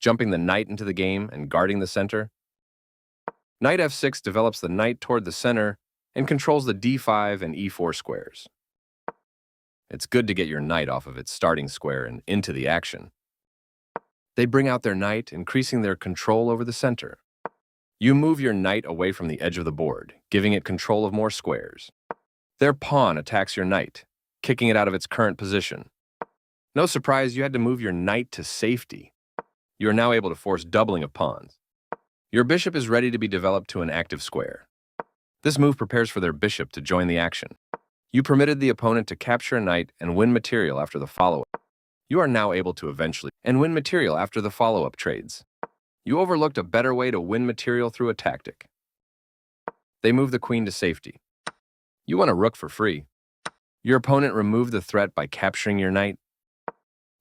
jumping the knight into the game and guarding the center. Knight f6 develops the knight toward the center and controls the d5 and e4 squares. It's good to get your knight off of its starting square and into the action. They bring out their knight, increasing their control over the center. You move your knight away from the edge of the board, giving it control of more squares. Their pawn attacks your knight, kicking it out of its current position. No surprise, you had to move your knight to safety. You are now able to force doubling of pawns. Your bishop is ready to be developed to an active square. This move prepares for their bishop to join the action. You permitted the opponent to capture a knight and win material after the follow-up. You are now able to eventually win material after the follow-up trades. You overlooked a better way to win material through a tactic. They move the queen to safety. You won a rook for free. Your opponent removed the threat by capturing your knight.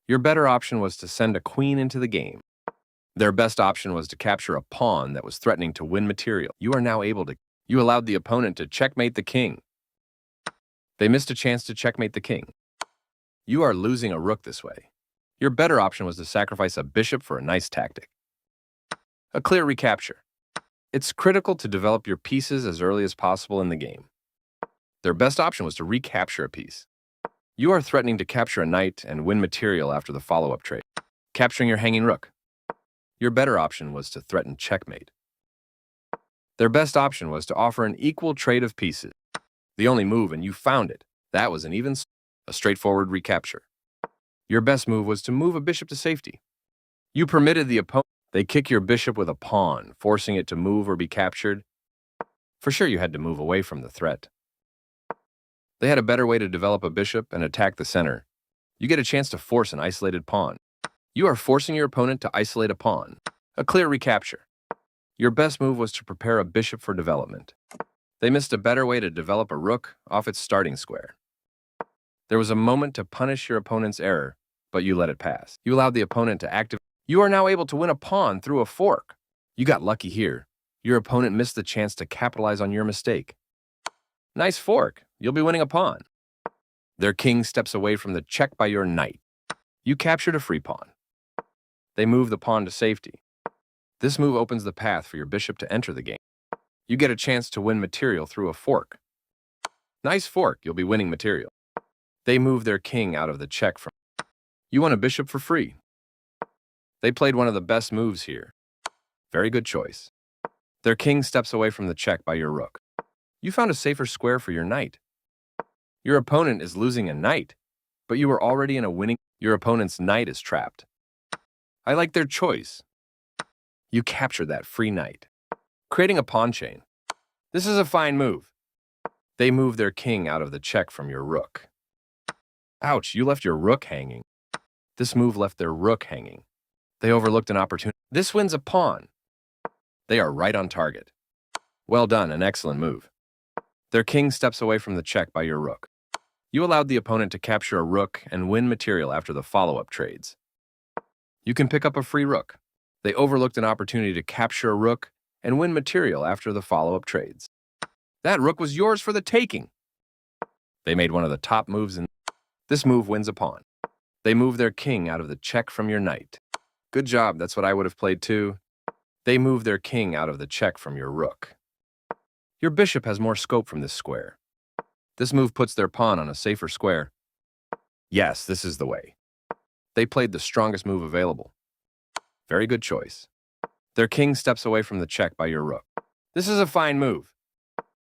Your better option was to send a queen into the game. Their best option was to capture a pawn that was threatening to win material. You are now able to. You allowed the opponent to checkmate the king. They missed a chance to checkmate the king. You are losing a rook this way. Your better option was to sacrifice a bishop for a nice tactic. A clear recapture. It's critical to develop your pieces as early as possible in the game. Their best option was to recapture a piece. You are threatening to capture a knight and win material after the follow-up trade, capturing your hanging rook. Your better option was to threaten checkmate. Their best option was to offer an equal trade of pieces. The only move, and you found it. That was a straightforward recapture. Your best move was to move a bishop to safety. You permitted the opponent. They kick your bishop with a pawn, forcing it to move or be captured. For sure, you had to move away from the threat. They had a better way to develop a bishop and attack the center. You get a chance to force an isolated pawn. You are forcing your opponent to isolate a pawn. A clear recapture. Your best move was to prepare a bishop for development. They missed a better way to develop a rook off its starting square. There was a moment to punish your opponent's error, but you let it pass. You allowed the opponent to activate. You are now able to win a pawn through a fork. You got lucky here. Your opponent missed the chance to capitalize on your mistake. Nice fork. You'll be winning a pawn. Their king steps away from the check by your knight. You captured a free pawn. They move the pawn to safety. This move opens the path for your bishop to enter the game. You get a chance to win material through a fork. Nice fork. You'll be winning material. They move their king out of the check from. You won a bishop for free. They played one of the best moves here. Very good choice. Their king steps away from the check by your rook. You found a safer square for your knight. Your opponent is losing a knight, but you were already in a winning. Your opponent's knight is trapped. I like their choice. You capture that free knight, creating a pawn chain. This is a fine move. They move their king out of the check from your rook. Ouch, you left your rook hanging. This move left their rook hanging. They overlooked an opportunity. This wins a pawn. They are right on target. Well done, an excellent move. Their king steps away from the check by your rook. You allowed the opponent to capture a rook and win material after the follow-up trades. You can pick up a free rook. They overlooked an opportunity to capture a rook and win material after the follow-up trades. That rook was yours for the taking. They made one of the top moves in. This move wins a pawn. They move their king out of the check from your knight. Good job, that's what I would have played too. They move their king out of the check from your rook. Your bishop has more scope from this square. This move puts their pawn on a safer square. Yes, this is the way. They played the strongest move available. Very good choice. Their king steps away from the check by your rook. This is a fine move.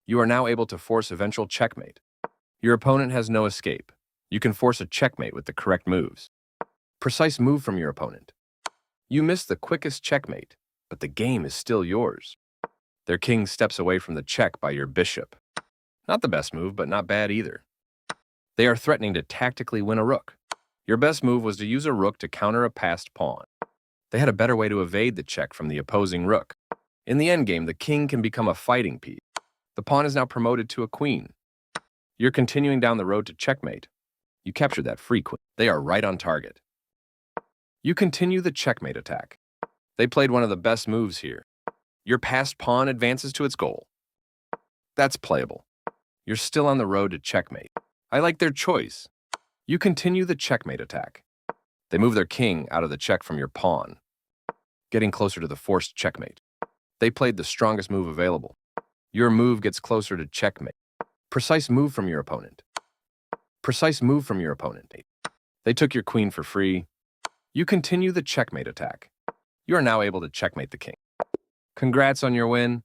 You are now able to force eventual checkmate. Your opponent has no escape. You can force a checkmate with the correct moves. Precise move from your opponent. You missed the quickest checkmate, but the game is still yours. Their king steps away from the check by your bishop. Not the best move, but not bad either. They are threatening to tactically win a rook. Your best move was to use a rook to counter a passed pawn. They had a better way to evade the check from the opposing rook. In the endgame, the king can become a fighting piece. The pawn is now promoted to a queen. You're continuing down the road to checkmate. You captured that free queen. They are right on target. You continue the checkmate attack. They played one of the best moves here. Your passed pawn advances to its goal. That's playable. You're still on the road to checkmate. I like their choice. You continue the checkmate attack. They move their king out of the check from your pawn. getting closer to the forced checkmate. They played the strongest move available. Your move gets closer to checkmate. Precise move from your opponent. Precise move from your opponent. They took your queen for free. You continue the checkmate attack. You are now able to checkmate the king. Congrats on your win.